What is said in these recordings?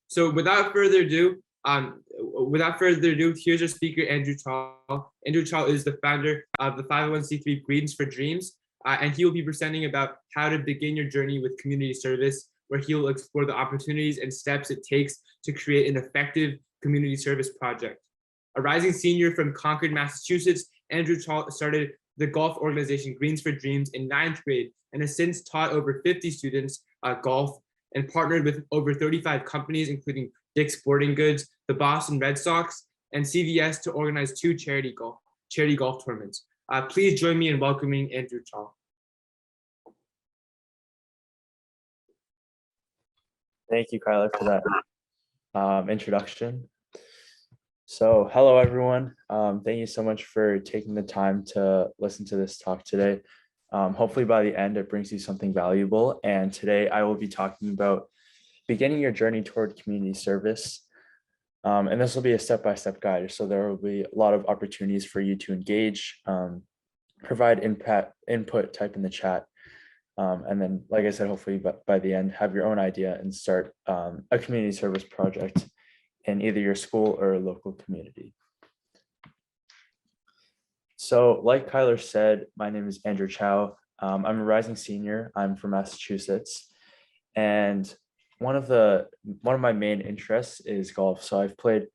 So without further ado, here's our speaker, Andrew Cao. Andrew Cao is the founder of the 501c3 Greens for Dreams, and he will be presenting about how to begin your journey with community service, where he will explore the opportunities and steps it takes to create an effective community service project. A rising senior from Concord, Massachusetts, Andrew Cao started the golf organization Greens for Dreams in 9th grade and has since taught over 50 students golf and partnered with over 35 companies, including Dick's Sporting Goods, the Boston Red Sox, and CVS to organize 2 charity golf tournaments. Please join me in welcoming Andrew Cao. Thank you, Kyler, for that introduction. So hello, everyone. Thank you so much for taking the time to listen to this talk today. Hopefully by the end, it brings you something valuable. And today I will be talking about beginning your journey toward community service. And this will be a step-by-step guide. So there will be a lot of opportunities for you to engage, provide input, type in the chat. And then, like I said, hopefully by the end, have your own idea and start a community service project in either your school or local community. So like Kyler said, my name is Andrew Cao. I'm a rising senior. I'm from Massachusetts. And one of my main interests is golf. So I've played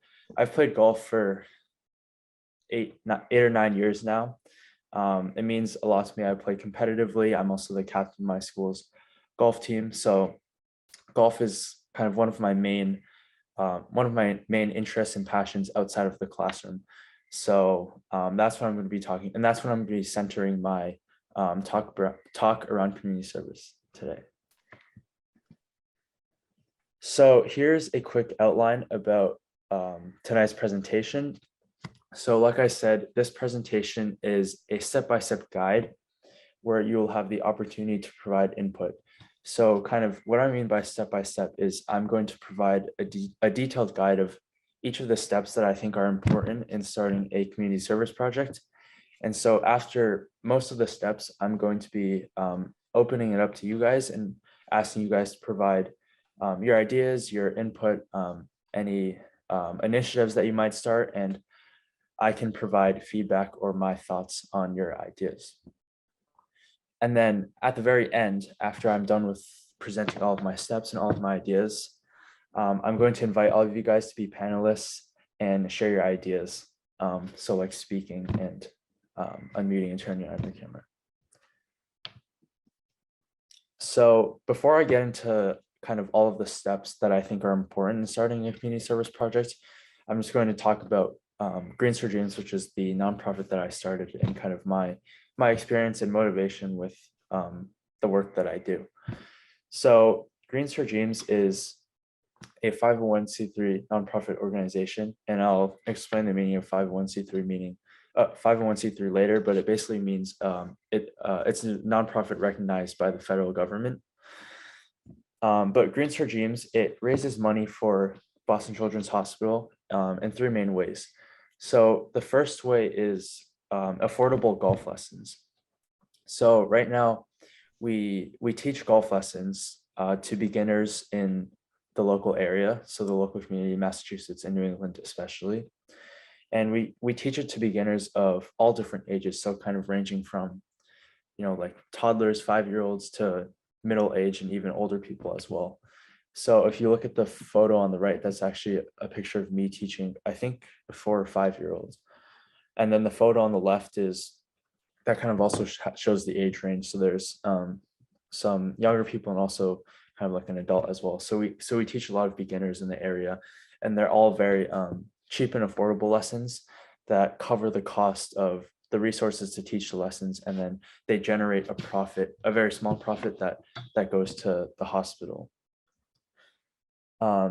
golf for 8 or 9 years now. It means a lot to me. I play competitively. I'm also the captain of my school's golf team. So golf is kind of one of my main interests and passions outside of the classroom. So that's what I'm going to be talking, and that's what I'm going to be centering my talk around community service today. So here's a quick outline about tonight's presentation. So like I said, this presentation is a step-by-step guide where you will have the opportunity to provide input. So kind of what I mean by step-by-step is I'm going to provide a detailed guide of each of the steps that I think are important in starting a community service project. And so after most of the steps, I'm going to be opening it up to you guys and asking you guys to provide your ideas, your input, any initiatives that you might start, and I can provide feedback or my thoughts on your ideas. And then at the very end, after I'm done with presenting all of my steps and all of my ideas, I'm going to invite all of you guys to be panelists and share your ideas. So like speaking and unmuting and turning on your camera. So before I get into kind of all of the steps that I think are important in starting a community service project, I'm just going to talk about Greens for Dreams, which is the nonprofit that I started, and kind of my experience and motivation with the work that I do. So Greens for Dreams is a 501c3 nonprofit organization, and I'll explain the meaning of 501c3 later, but it basically means it's a nonprofit recognized by the federal government. But Greens for Dreams, it raises money for Boston Children's Hospital in 3 main ways. So the first way is affordable golf lessons. So right now we teach golf lessons to beginners in the local area, so the local community in Massachusetts and New England especially. And we teach it to beginners of all different ages, so kind of ranging from, like toddlers, 5-year-olds to middle age and even older people as well. So if you look at the photo on the right, that's actually a picture of me teaching, I think, 4 or 5-year-olds. And then the photo on the left that kind of also shows the age range. So there's some younger people and also kind of like an adult as well. So we teach a lot of beginners in the area, and they're all very cheap and affordable lessons that cover the cost of the resources to teach the lessons, and then they generate a profit, a very small profit that goes to the hospital.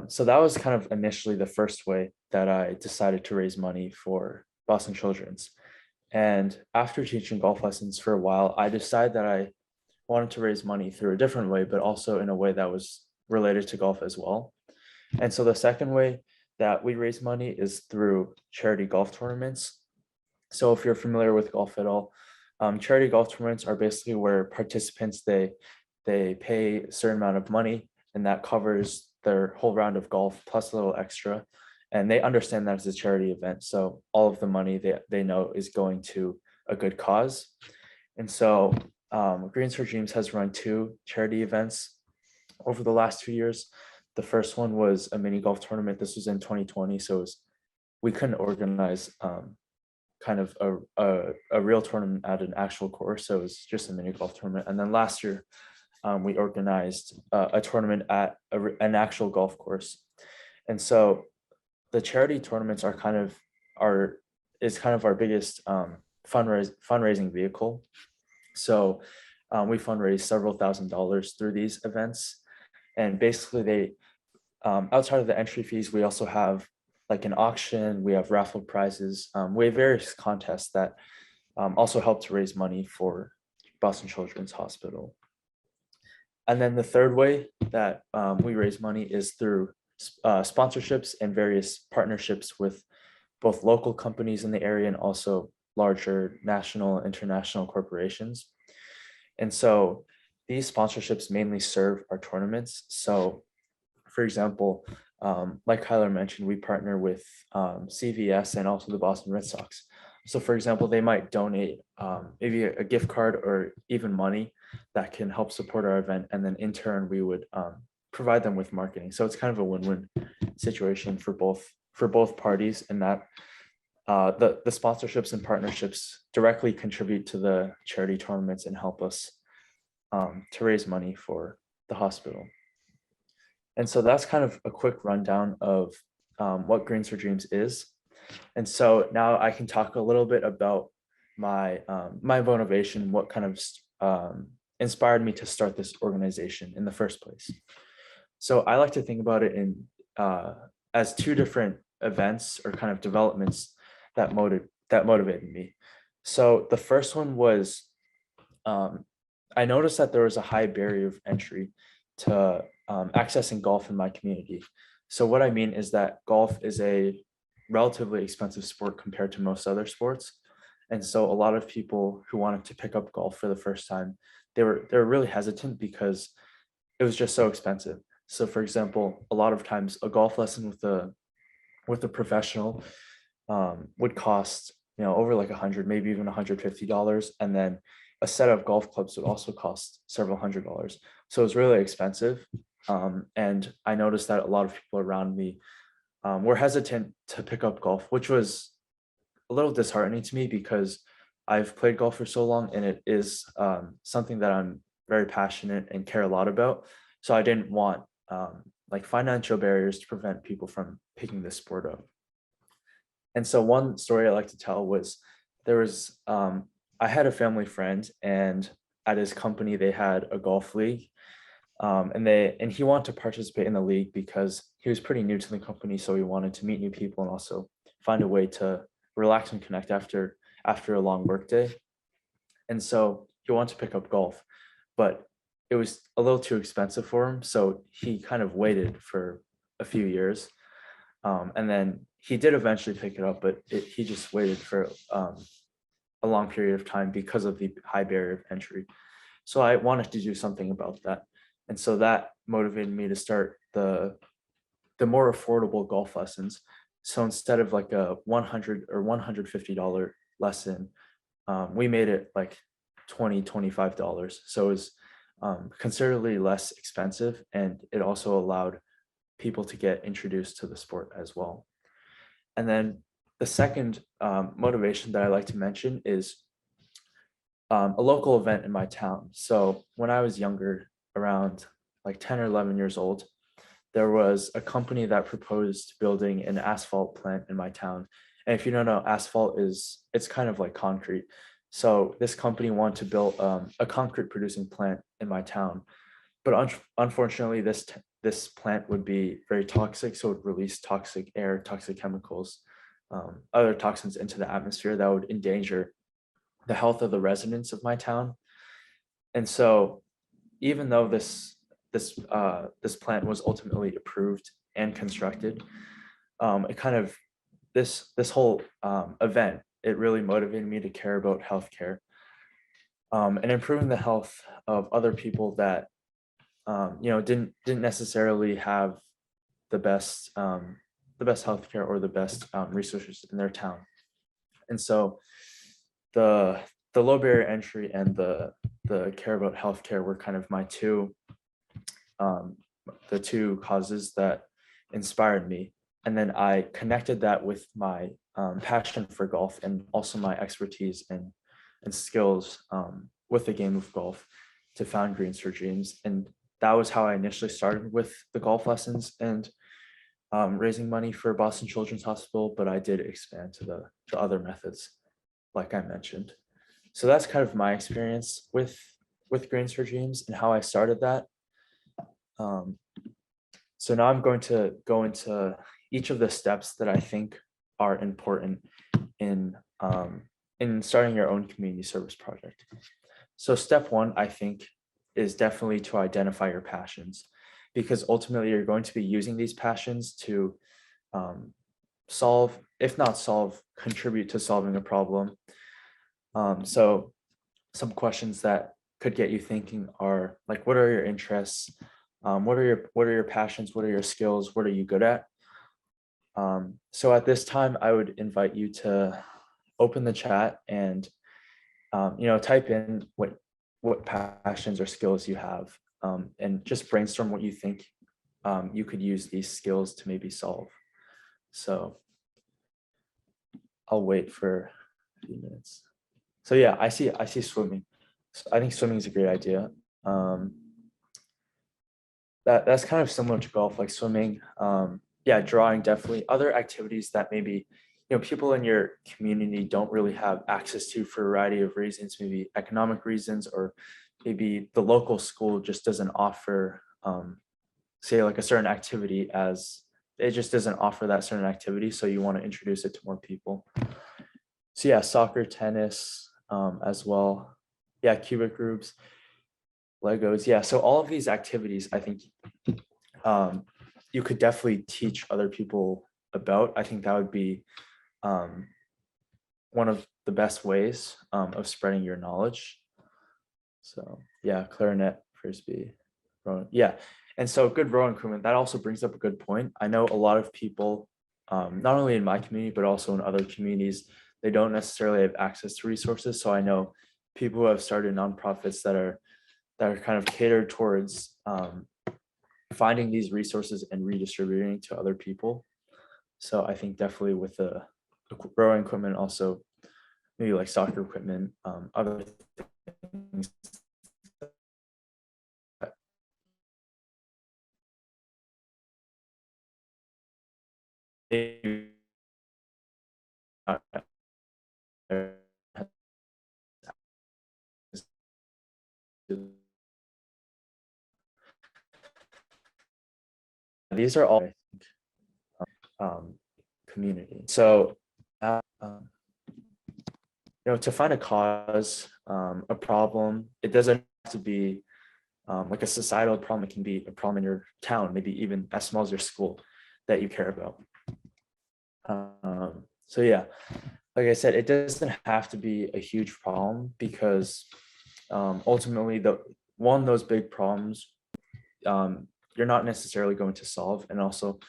So that was kind of initially the first way that I decided to raise money for Boston Children's. And after teaching golf lessons for a while, I decided that I wanted to raise money through a different way, but also in a way that was related to golf as well. And so the second way that we raise money is through charity golf tournaments. So if you're familiar with golf at all, charity golf tournaments are basically where participants, they pay a certain amount of money, and that covers their whole round of golf plus a little extra. And they understand that it's a charity event. So all of the money they know is going to a good cause. And so Greens for Dreams has run 2 charity events over the last 2 years. The first one was a mini golf tournament. This was in 2020. So we couldn't organize kind of a real tournament at an actual course. So it was just a mini golf tournament. And then last year, we organized a tournament at an actual golf course. And so the charity tournaments are kind of our biggest fundraising vehicle. So we fundraise several $1,000s through these events. And basically they, outside of the entry fees, we also have like an auction, we have raffle prizes, we have various contests that also help to raise money for Boston Children's Hospital. And then the third way that we raise money is through sponsorships and various partnerships with both local companies in the area and also larger national, international corporations. And so these sponsorships mainly serve our tournaments. So for example, like Kyler mentioned, we partner with CVS and also the Boston Red Sox. So for example, they might donate maybe a gift card or even money that can help support our event. And then in turn, we would provide them with marketing. So it's kind of a win-win situation for both parties, in that the sponsorships and partnerships directly contribute to the charity tournaments and help us to raise money for the hospital. And so that's kind of a quick rundown of what Greens for Dreams is. And so now I can talk a little bit about my motivation, what kind of inspired me to start this organization in the first place. So I like to think about it in as 2 different events or kind of developments that motivated me. So the first one was I noticed that there was a high barrier of entry to accessing golf in my community. So what I mean is that golf is a relatively expensive sport compared to most other sports. And so a lot of people who wanted to pick up golf for the first time, they were really hesitant because it was just so expensive. So for example, a lot of times a golf lesson with a professional would cost, over like $100, maybe even $150. And then a set of golf clubs would also cost several $100s. So it was really expensive. And I noticed that a lot of people around me were hesitant to pick up golf, which was a little disheartening to me because I've played golf for so long and it is something that I'm very passionate and care a lot about. So I didn't want like financial barriers to prevent people from picking this sport up. And so one story I like to tell was I had a family friend, and at his company they had a golf league, and he wanted to participate in the league because he was pretty new to the company, so he wanted to meet new people and also find a way to relax and connect after a long work day. And so he wanted to pick up golf, but it was a little too expensive for him, so he kind of waited for a few years, and then he did eventually pick it up, but he just waited for a long period of time because of the high barrier of entry. So I wanted to do something about that. And so that motivated me to start the more affordable golf lessons. So instead of like a $100 or $150 lesson, we made it like $20, $25. So it was considerably less expensive, and it also allowed people to get introduced to the sport as well. And then the second motivation that I like to mention is a local event in my town. So when I was younger, around like 10 or 11 years old, there was a company that proposed building an asphalt plant in my town. And if you don't know, asphalt it's kind of like concrete. So this company wanted to build a concrete producing plant in my town. But unfortunately, this plant would be very toxic. So it would release toxic air, toxic chemicals, other toxins into the atmosphere that would endanger the health of the residents of my town. And so even though this plant was ultimately approved and constructed, it kind of this whole event, it really motivated me to care about healthcare and improving the health of other people that didn't necessarily have the best healthcare or the best resources in their town. And so the low barrier entry and the care about healthcare were kind of my the two causes that inspired me. And then I connected that with my passion for golf and also my expertise and skills with the game of golf to found Greens for Dreams. And that was how I initially started with the golf lessons and raising money for Boston Children's Hospital, but I did expand to the other methods, like I mentioned. So that's kind of my experience with Greens for Dreams and how I started that. So now I'm going to go into each of the steps that I think are important in starting your own community service project. So step one, I think, is definitely to identify your passions, because ultimately you're going to be using these passions to solve, if not solve, contribute to solving a problem. So some questions that could get you thinking are like, what are your interests? What are your passions? What are your skills? What are you good at? So at this time, I would invite you to open the chat and type in what passions or skills you have, and just brainstorm what you think you could use these skills to maybe solve. So I'll wait for a few minutes. So yeah, I see swimming. So I think swimming is a great idea. That's kind of similar to golf, like swimming. Yeah, drawing, definitely. Other activities that maybe people in your community don't really have access to for a variety of reasons, maybe economic reasons, or maybe the local school just doesn't offer, say, like a certain activity, as it just doesn't offer that certain activity. So you want to introduce it to more people. So yeah, soccer, tennis, as well. Yeah, cubic groups, Legos. Yeah, so all of these activities, I think you could definitely teach other people about. I think that would be one of the best ways of spreading your knowledge. So yeah, clarinet, frisbee, rowing. Yeah, and so good rowing equipment. That also brings up a good point. I know a lot of people, not only in my community, but also in other communities, they don't necessarily have access to resources. So I know people who have started nonprofits that are kind of catered towards finding these resources and redistributing to other people. So I think definitely with the rowing equipment, also maybe like soccer equipment, other things. These are all community. So to find a cause, a problem, it doesn't have to be like a societal problem. It can be a problem in your town, maybe even as small as your school that you care about. So yeah, like I said, it doesn't have to be a huge problem, because ultimately those big problems you're not necessarily going to solve, and also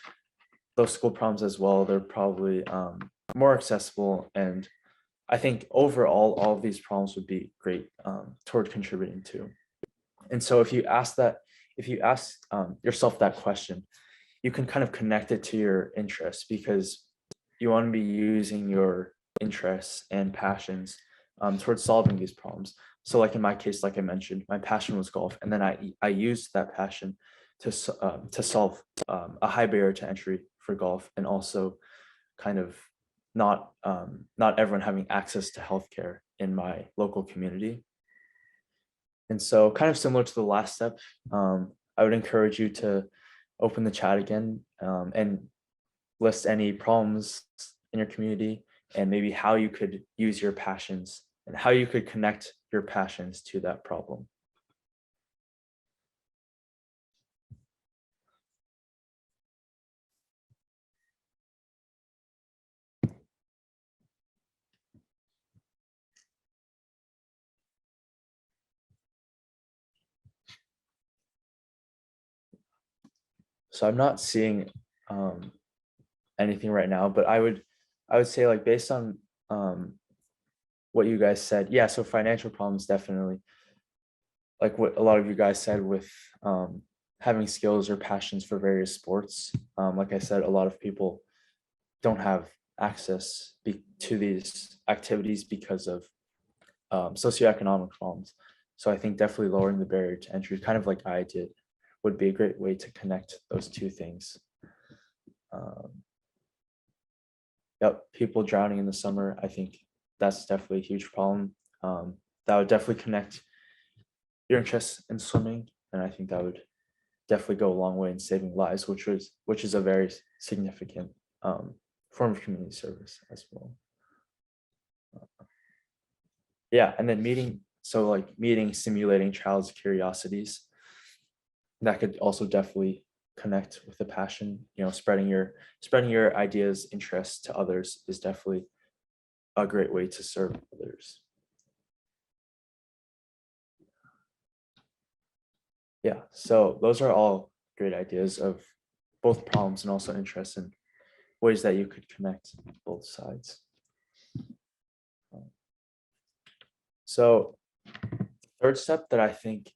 those school problems as well, they're probably more accessible, and I think overall all of these problems would be great toward contributing to. And so if you ask yourself that question, you can kind of connect it to your interests, because you want to be using your interests and passions towards solving these problems. So like in my case, like I mentioned, my passion was golf, and then I used that passion to solve a high barrier to entry for golf, and also kind of not everyone having access to healthcare in my local community. And so kind of similar to the last step, I would encourage you to open the chat again and list any problems in your community, and maybe how you could use your passions and how you could connect your passions to that problem. So I'm not seeing anything right now, but I would say, like, based on what you guys said, yeah, so financial problems, definitely, like what a lot of you guys said with having skills or passions for various sports. Like I said, a lot of people don't have access to these activities because of socioeconomic problems. So I think definitely lowering the barrier to entry, kind of like I did, would be a great way to connect those two things. Yep, people drowning in the summer, I think that's definitely a huge problem. That would definitely connect your interest in swimming, and I think that would definitely go a long way in saving lives, which is a very significant form of community service as well. Yeah, and then meeting, simulating child's curiosities, that could also definitely connect with the passion. Spreading your ideas, interests to others is definitely a great way to serve others. Yeah, so those are all great ideas of both problems and also interests and ways that you could connect both sides. So third step that I think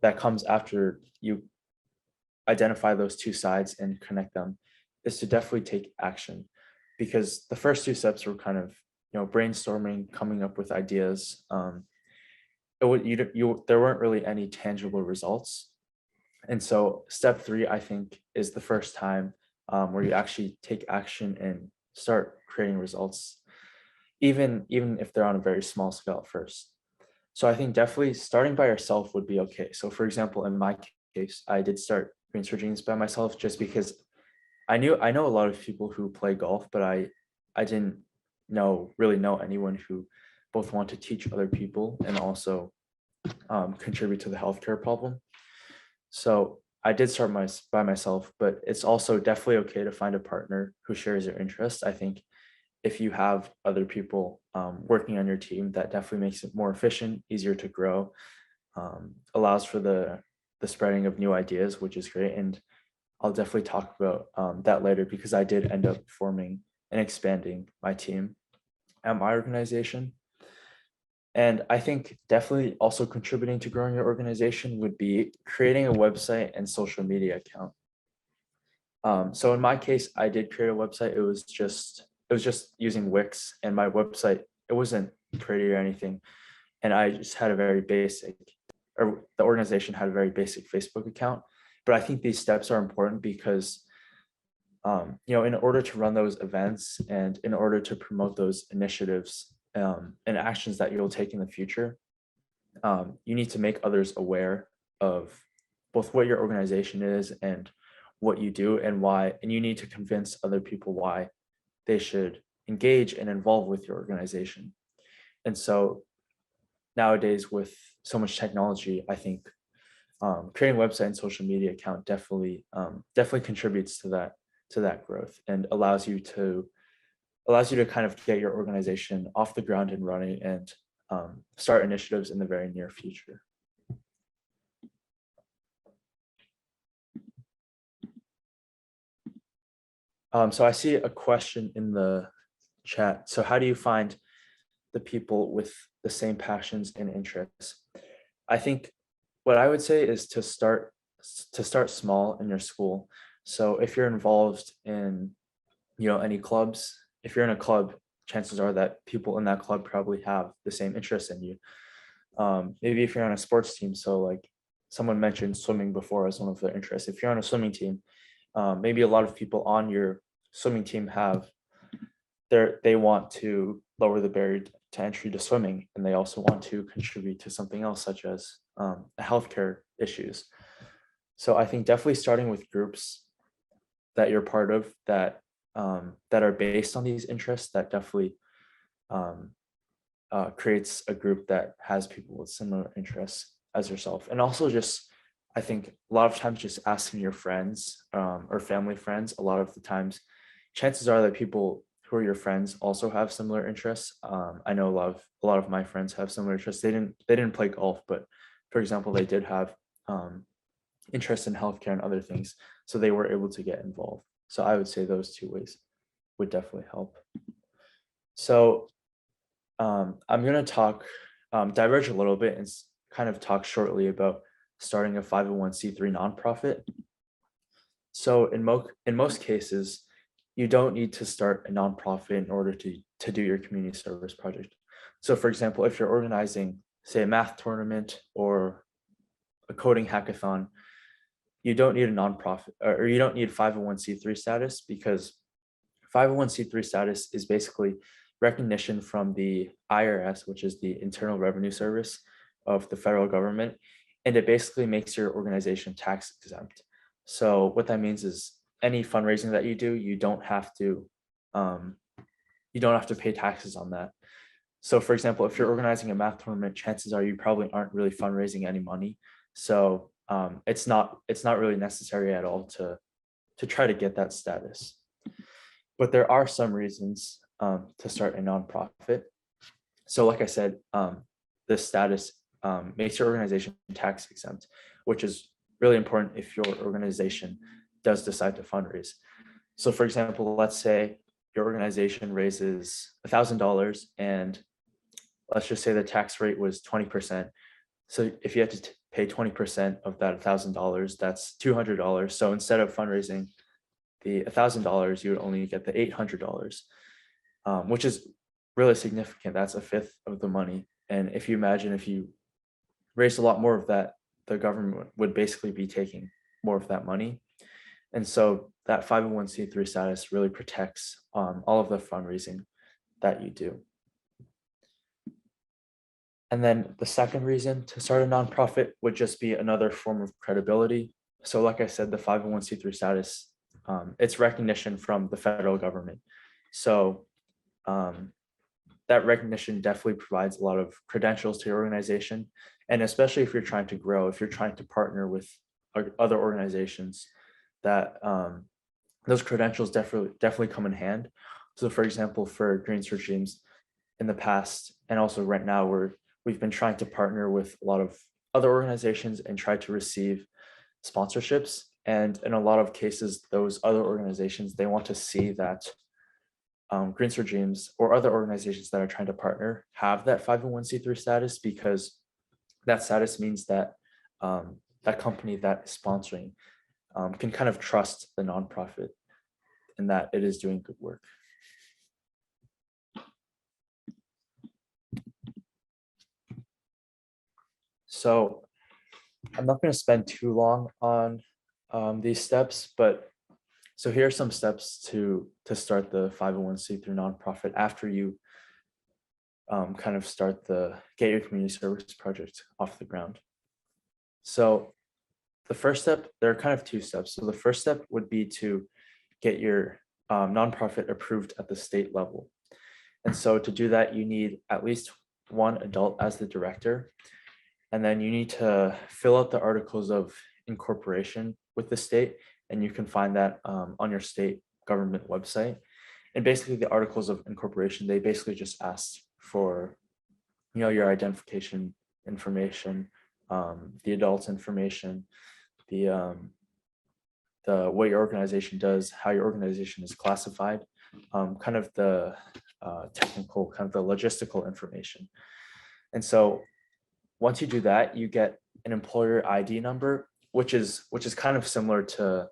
that comes after you identify those two sides and connect them is to definitely take action, because the first two steps were kind of brainstorming, coming up with ideas. There weren't really any tangible results, and so step 3, I think, is the first time where you actually take action and start creating results, even if they're on a very small scale at first. So I think definitely starting by yourself would be okay. So for example, in my case, I did start Greens for Dreams by myself, just because I know a lot of people who play golf, but I didn't really know anyone who both want to teach other people and also contribute to the healthcare problem. So I did start by myself, but it's also definitely okay to find a partner who shares your interests. I think if you have other people working on your team, that definitely makes it more efficient, easier to grow, allows for the spreading of new ideas, which is great. And I'll definitely talk about that later, because I did end up forming and expanding my team at my organization. And I think definitely also contributing to growing your organization would be creating a website and social media account. So in my case, I did create a website. It was just using Wix, and my website, it wasn't pretty or anything. And I just had the organization had a very basic Facebook account. But I think these steps are important because, in order to run those events and in order to promote those initiatives and actions that you'll take in the future, you need to make others aware of both what your organization is and what you do and why, and you need to convince other people why they should engage and involve with your organization. And so nowadays, with so much technology, I think creating a website and social media account definitely contributes to that growth and allows you to kind of get your organization off the ground and running and start initiatives in the very near future. So I see a question in the chat. So how do you find the people with the same passions and interests? I think what I would say is to start small in your school. So if you're involved in any clubs, if you're in a club, chances are that people in that club probably have the same interests in you. Maybe if you're on a sports team, so like someone mentioned swimming before as one of their interests. If you're on a swimming team, maybe a lot of people on your swimming team they want to lower the barrier to entry to swimming, and they also want to contribute to something else, such as healthcare issues. So I think definitely starting with groups that you're part of that are based on these interests, that definitely creates a group that has people with similar interests as yourself. And also just, I think a lot of times just asking your friends or family friends, a lot of the times, chances are that people who are your friends also have similar interests. I know a lot of my friends have similar interests. They didn't play golf, but for example, they did have interest in healthcare and other things. So they were able to get involved. So I would say those two ways would definitely help. So I'm going to diverge a little bit and kind of talk shortly about starting a 501c3 nonprofit. So in most cases, you don't need to start a nonprofit in order to do your community service project. So for example, if you're organizing, say, a math tournament or a coding hackathon, you don't need a nonprofit, or you don't need 501c3 status, because 501c3 status is basically recognition from the IRS, which is the Internal Revenue Service of the federal government, and it basically makes your organization tax exempt. So what that means is any fundraising that you do, you don't have to pay taxes on that. So for example, if you're organizing a math tournament, chances are you probably aren't really fundraising any money. So it's not really necessary at all to try to get that status. But there are some reasons to start a nonprofit. So like I said, this status makes your organization tax exempt, which is really important if your organization does decide to fundraise. So for example, let's say your organization raises $1,000 and let's just say the tax rate was 20%. So if you had to pay 20% of that $1,000, that's $200. So instead of fundraising the $1,000, you would only get the $800, which is really significant. That's a fifth of the money. And if you imagine if you raised a lot more of that, the government would basically be taking more of that money. And so that 501c3 status really protects all of the fundraising that you do. And then the second reason to start a nonprofit would just be another form of credibility. So like I said, the 501c3 status, it's recognition from the federal government. So that recognition definitely provides a lot of credentials to your organization. And especially if you're trying to grow, if you're trying to partner with other organizations, that those credentials definitely come in hand. So for example, for Greens for Dreams in the past, and also right now, we've been trying to partner with a lot of other organizations and try to receive sponsorships. And in a lot of cases, those other organizations, they want to see that Greens for Dreams or other organizations that are trying to partner have that 501c3 status, because that status means that that company that is sponsoring can kind of trust the nonprofit and that it is doing good work. So I'm not going to spend too long on these steps, but so here are some steps to start the 501c3 nonprofit after you kind of get your community service project off the ground. So the first step, there are kind of two steps. So the first step would be to get your nonprofit approved at the state level. And so to do that, you need at least one adult as the director. And then you need to fill out the articles of incorporation with the state. And you can find that on your state government website. And basically the articles of incorporation, they basically just ask for, your identification information, the adults information, the what your organization does, how your organization is classified, kind of the technical, kind of the logistical information. And so once you do that, you get an employer ID number, which is kind of similar to,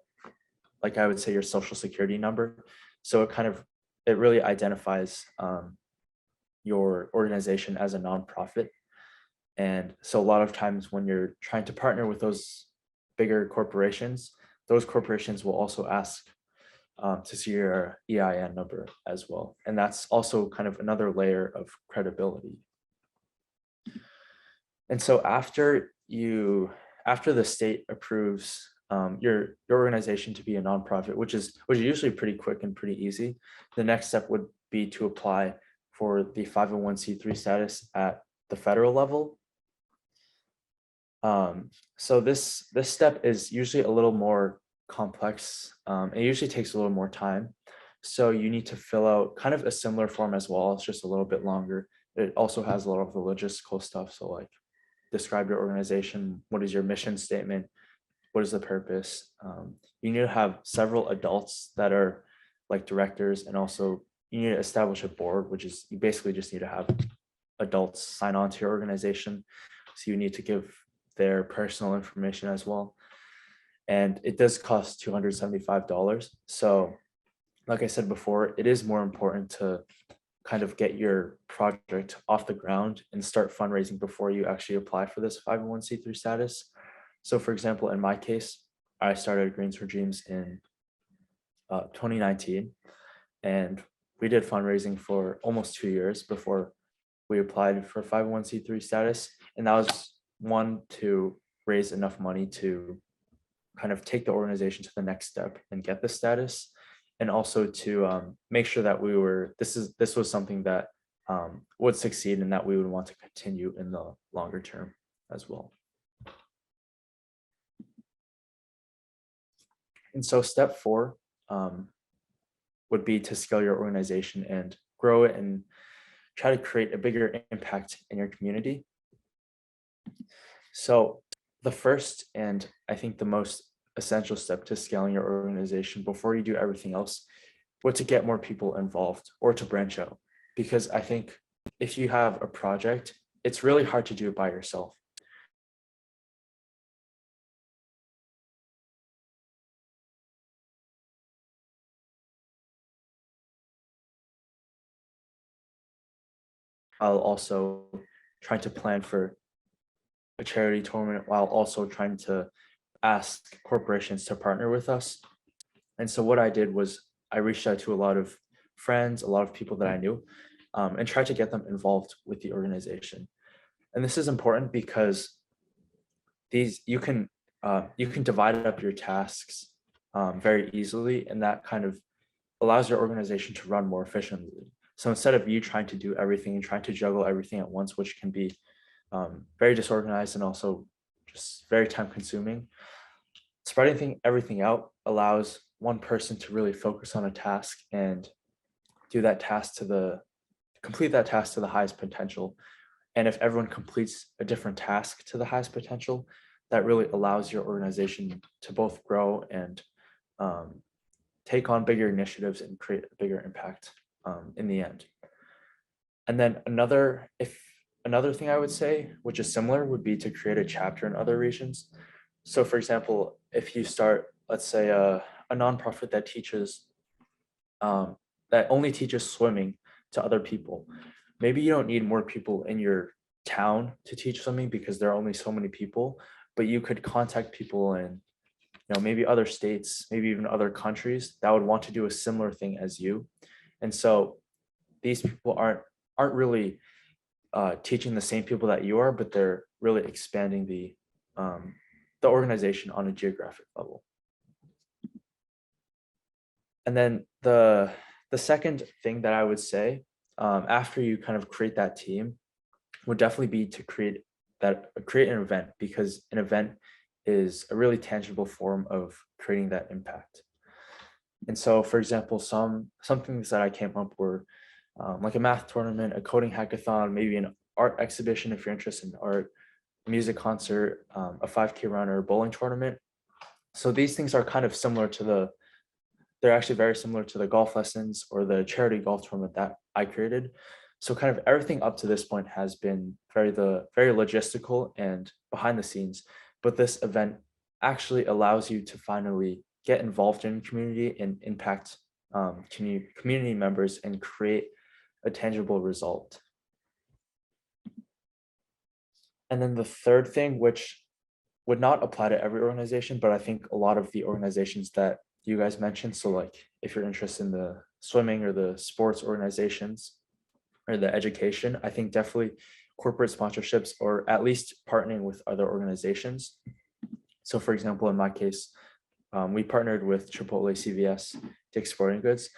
like I would say, your social security number. So it really identifies your organization as a nonprofit. And so a lot of times when you're trying to partner with those bigger corporations, those corporations will also ask to see your EIN number as well. And that's also kind of another layer of credibility. And so after the state approves your organization to be a nonprofit, which is usually pretty quick and pretty easy, the next step would be to apply for the 501c3 status at the federal level. So this step is usually a little more complex. It usually takes a little more time. So you need to fill out kind of a similar form as well. It's just a little bit longer. It also has a lot of the logistical stuff. So like describe your organization. What is your mission statement? what is the purpose. You need to have several adults that are like directors, and also you need to establish a board, which is you basically just need to have adults sign on to your organization. So you need to give their personal information as well. And it does cost $275. So like I said before, it is more important to kind of get your project off the ground and start fundraising before you actually apply for this 501c3 status. So for example, in my case, I started Greens for Dreams in 2019, and we did fundraising for almost 2 years before we applied for 501c3 status. And that was one, to raise enough money to kind of take the organization to the next step and get the status, and also to make sure that this was something that would succeed and that we would want to continue in the longer term as well. And so step 4 would be to scale your organization and grow it and try to create a bigger impact in your community. So the first, and I think the most essential step to scaling your organization before you do everything else, would to get more people involved or to branch out. Because I think if you have a project, it's really hard to do it by yourself. I'll also try to plan for a charity tournament while also trying to ask corporations to partner with us. And so what I did was I reached out to a lot of friends, a lot of people that I knew, and tried to get them involved with the organization. And this is important because you can divide up your tasks very easily, and that kind of allows your organization to run more efficiently. So instead of you trying to do everything and trying to juggle everything at once, which can be very disorganized and also just very time consuming, spreading everything out allows one person to really focus on a task and complete that task to the highest potential. And if everyone completes a different task to the highest potential, that really allows your organization to both grow and take on bigger initiatives and create a bigger impact in the end. And then another thing I would say, which is similar, would be to create a chapter in other regions. So for example, if you start, let's say a nonprofit that teaches, that only teaches swimming to other people, maybe you don't need more people in your town to teach swimming because there are only so many people, but you could contact people in, maybe other states, maybe even other countries that would want to do a similar thing as you. And so these people aren't really teaching the same people that you are, but they're really expanding the organization on a geographic level. And then the second thing that I would say after you kind of create that team would definitely be to create an event, because an event is a really tangible form of creating that impact. And so, for example, some things that I came up were like a math tournament, a coding hackathon, maybe an art exhibition if you're interested in art, a music concert, a 5K run, or a bowling tournament. So these things are kind of they're actually very similar to the golf lessons or the charity golf tournament that I created. So kind of everything up to this point has been very logistical and behind the scenes, but this event actually allows you to finally get involved in community and impact community members and create a tangible result. And then the third thing, which would not apply to every organization, but I think a lot of the organizations that you guys mentioned, so like if you're interested in the swimming or the sports organizations or the education, I think definitely corporate sponsorships or at least partnering with other organizations. So for example, in my case, we partnered with Chipotle, CVS, Dick's Sporting Goods,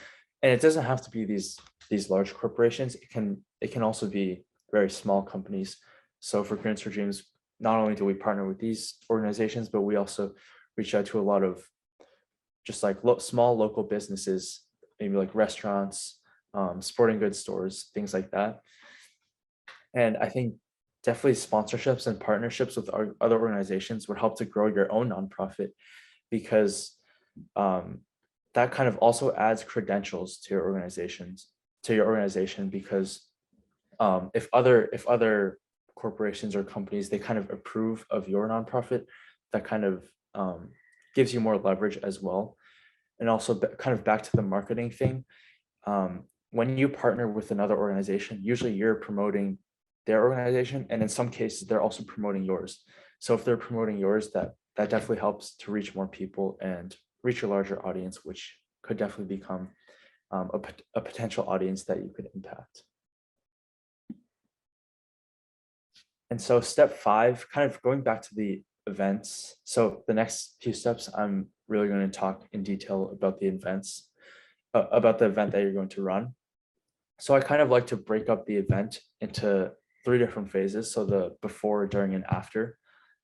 and it doesn't have to be these large corporations. It can also be very small companies. So for Greens for Dreams, not only do we partner with these organizations, but we also reach out to a lot of just like small local businesses, maybe like restaurants, sporting goods stores, things like that. And I think definitely sponsorships and partnerships with other organizations would help to grow your own nonprofit, because that kind of also adds credentials to your organization, because if other corporations or companies, they kind of approve of your nonprofit, that kind of gives you more leverage as well. And also kind of back to the marketing thing, when you partner with another organization, usually you're promoting their organization, and in some cases they're also promoting yours. So if they're promoting yours, that definitely helps to reach more people and reach a larger audience, which could definitely become a potential audience that you could impact. And so step 5, kind of going back to the events. So the next few steps, I'm really going to talk in detail about the events, about the event that you're going to run. So I kind of like to break up the event into 3 different phases. So the before, during, and after.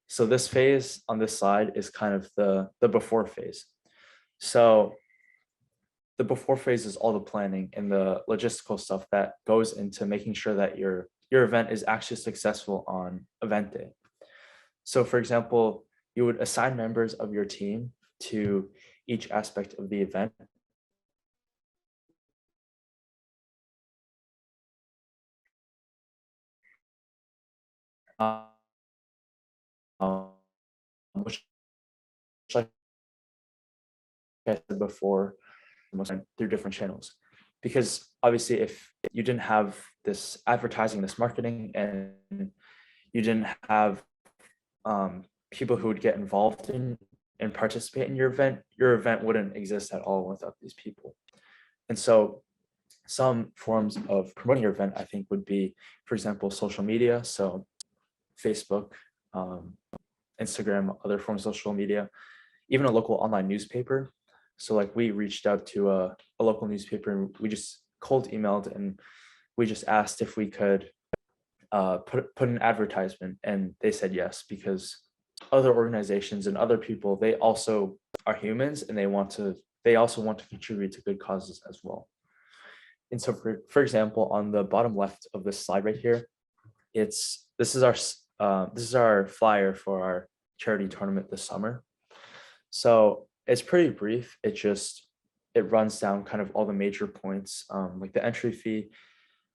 So this phase on this slide is kind of the before phase. So the before phase is all the planning and the logistical stuff that goes into making sure that your event is actually successful on event day. So for example, you would assign members of your team to each aspect of the event. Which, like I said before, through different channels, because obviously if you didn't have this advertising, this marketing, and you didn't have people who would get involved in and participate in your event wouldn't exist at all without these people. And so some forms of promoting your event, I think, would be, for example, social media. So Facebook, Instagram, other forms of social media, even a local online newspaper. So like we reached out to a local newspaper, and we just cold emailed, and we just asked if we could put an advertisement, and they said yes, because other organizations and other people, they also are humans, and they also want to contribute to good causes as well. And so for example, on the bottom left of this slide right here, this is our flyer for our charity tournament this summer. So it's pretty brief. It runs down kind of all the major points, like the entry fee,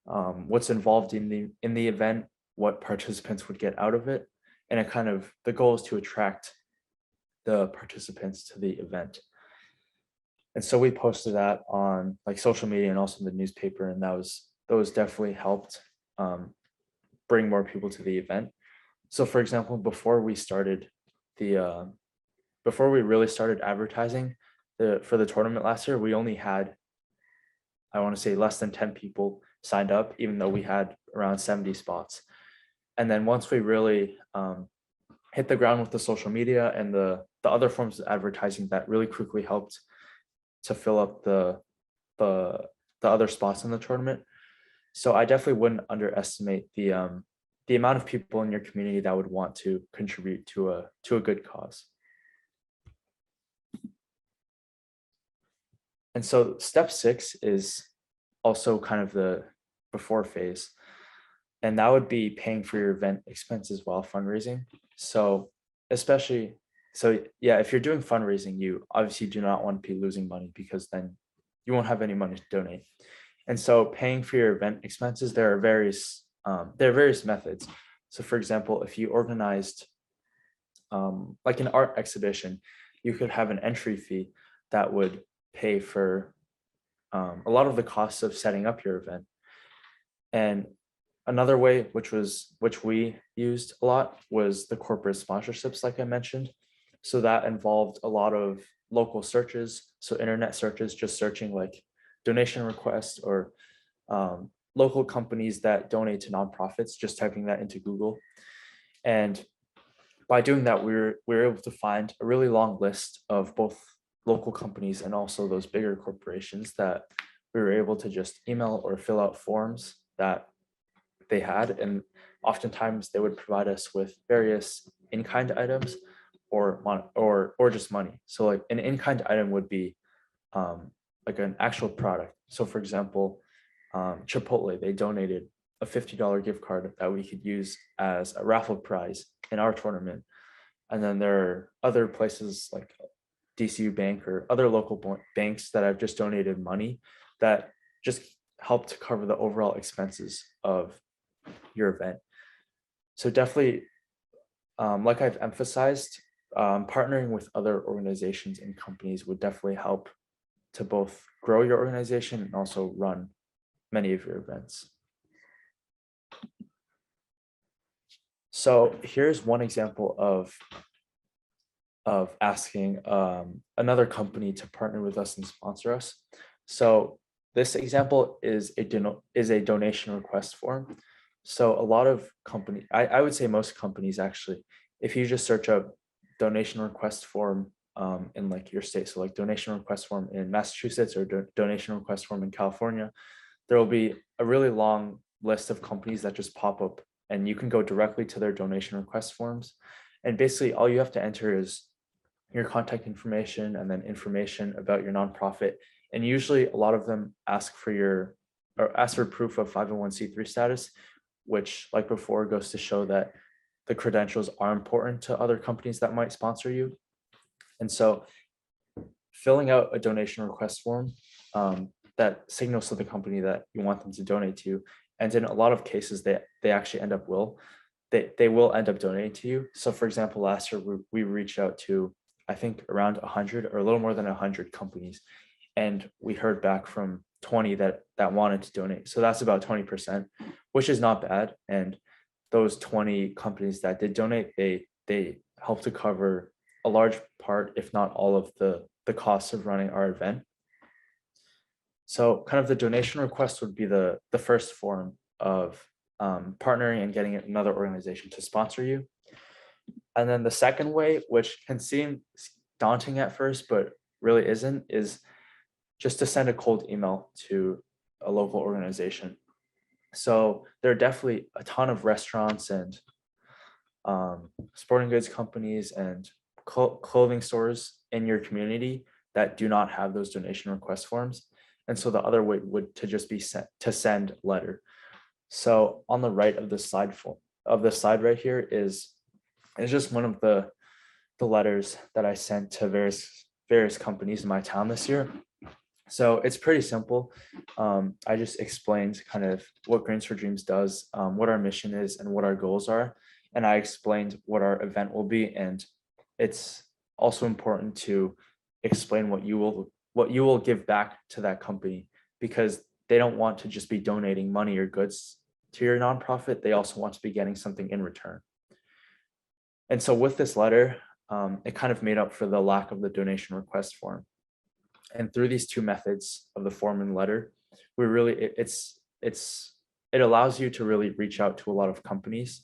what's involved in the event, what participants would get out of it, and the goal is to attract the participants to the event. And so we posted that on like social media and also in the newspaper, and those definitely helped bring more people to the event. So for example, before we really started advertising for the tournament last year, we only had, I want to say, less than 10 people signed up, even though we had around 70 spots. And then once we really hit the ground with the social media and the other forms of advertising, that really quickly helped to fill up the other spots in the tournament. So I definitely wouldn't underestimate the amount of people in your community that would want to contribute to a good cause. And so step 6 is also kind of the before phase, and that would be paying for your event expenses while fundraising. So if you're doing fundraising, you obviously do not want to be losing money, because then you won't have any money to donate. And so paying for your event expenses, there are various methods. So for example, if you organized like an art exhibition, you could have an entry fee that would pay for a lot of the costs of setting up your event. And another way, which we used a lot, was the corporate sponsorships, like I mentioned. So that involved a lot of local searches, so internet searches, just searching like donation requests or local companies that donate to nonprofits, just typing that into Google. And by doing that, we were able to find a really long list of both local companies and also those bigger corporations that we were able to just email or fill out forms that they had. And oftentimes they would provide us with various in-kind items or just money. So like an in-kind item would be like an actual product. So for example, Chipotle, they donated a $50 gift card that we could use as a raffle prize in our tournament. And then there are other places like DCU Bank or other local banks that have just donated money that just help to cover the overall expenses of your event. So definitely, like I've emphasized, partnering with other organizations and companies would definitely help to both grow your organization and also run many of your events. So here's one example of asking another company to partner with us and sponsor us. So this example is a donation request form. So a lot of companies, I would say most companies actually, if you just search up donation request form in like your state, so like donation request form in Massachusetts or donation request form in California, there will be a really long list of companies that just pop up, and you can go directly to their donation request forms. And basically all you have to enter is your contact information and then information about your nonprofit. And usually a lot of them ask for proof of 501c3 status, which, like before, goes to show that the credentials are important to other companies that might sponsor you. And so filling out a donation request form that signals to the company that you want them to donate to you. And in a lot of cases, they actually end up they will end up donating to you. So for example, last year we reached out to, I think, around 100 or a little more than 100 companies. And we heard back from 20 that wanted to donate. So that's about 20%, which is not bad. And those 20 companies that did donate, they helped to cover a large part, if not all of the costs of running our event. So kind of the donation request would be the first form of partnering and getting another organization to sponsor you. And then the second way, which can seem daunting at first, but really isn't, is just to send a cold email to a local organization. So there are definitely a ton of restaurants and sporting goods companies and clothing stores in your community that do not have those donation request forms. And so the other way would to just be to send a letter. So on the right of the slide right here is just one of the letters that I sent to various companies in my town this year. So it's pretty simple. I just explained kind of what Greens for Dreams does, what our mission is, and what our goals are. And I explained what our event will be. And it's also important to explain what you will give back to that company, because they don't want to just be donating money or goods to your nonprofit. They also want to be getting something in return. And so with this letter, it kind of made up for the lack of the donation request form. And through these two methods of the form and letter, we really, it allows you to really reach out to a lot of companies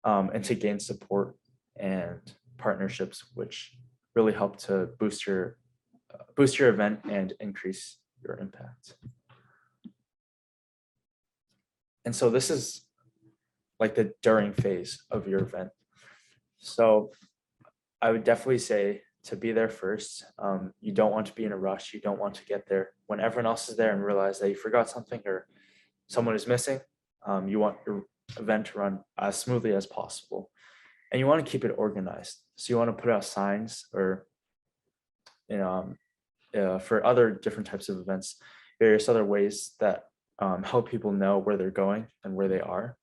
and to gain support and partnerships, which really help to boost your event and increase your impact. And so this is like the during phase of your event. So I would definitely say to be there first. You don't want to be in a rush. You don't want to get there when everyone else is there and realize that you forgot something or someone is missing. You want your event to run as smoothly as possible. And you want to keep it organized. So you want to put out signs or, for other different types of events, various other ways that help people know where they're going and where they are.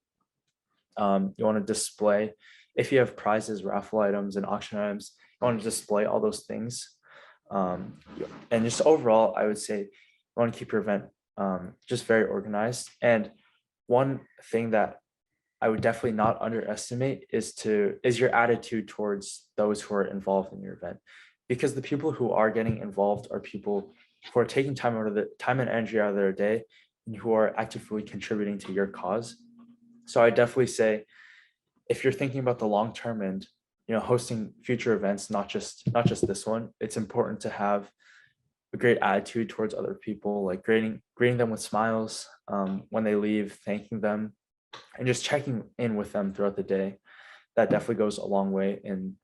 You want to display, if you have prizes, raffle items, and auction items, you want to display all those things. And just overall, I would say you want to keep your event just very organized. And one thing that I would definitely not underestimate is your attitude towards those who are involved in your event, because the people who are getting involved are people who are taking time and energy out of their day and who are actively contributing to your cause. So I definitely say, if you're thinking about the long term and hosting future events, not just this one, it's important to have a great attitude towards other people, like greeting them with smiles when they leave, thanking them, and just checking in with them throughout the day. That definitely goes a long way in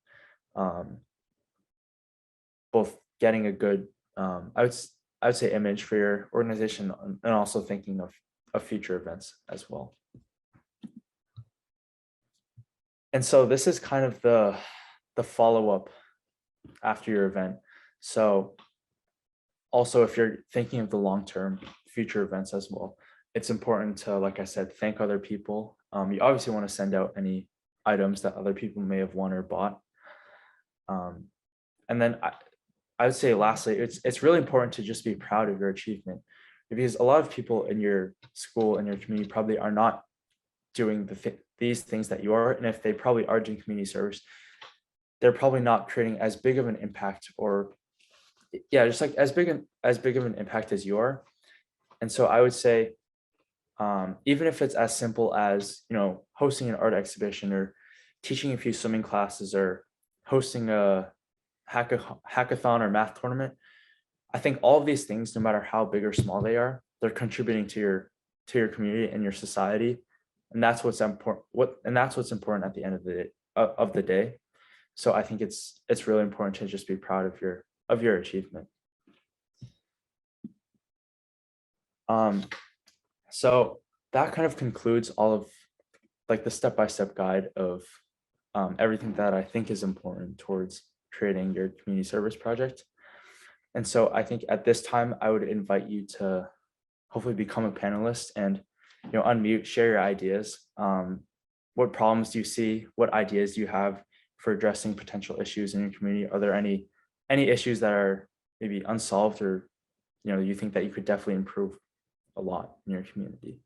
both getting a good, I would say, image for your organization, and also thinking of future events as well. And so this is kind of the follow-up after your event. So also, if you're thinking of the long-term future events as well, it's important to, like I said, thank other people. You obviously want to send out any items that other people may have won or bought. And then I would say lastly, it's really important to just be proud of your achievement, because a lot of people in your school and your community probably are not doing these things that you are. And if they probably are doing community service, they're probably not creating as big of an impact, or just like as big of an impact as you are. And so I would say, even if it's as simple as, hosting an art exhibition or teaching a few swimming classes or hosting a hackathon or math tournament, I think all of these things, no matter how big or small they are, they're contributing to your community and your society. And that's what's important. That's what's important at the end of the day. So I think it's really important to just be proud of your achievement. So that kind of concludes all of like the step-by-step guide of everything that I think is important towards creating your community service project. And so I think at this time, I would invite you to hopefully become a panelist and, unmute, share your ideas. What problems do you see? What ideas do you have for addressing potential issues in your community? Are there any issues that are maybe unsolved, or, you think that you could definitely improve a lot in your community?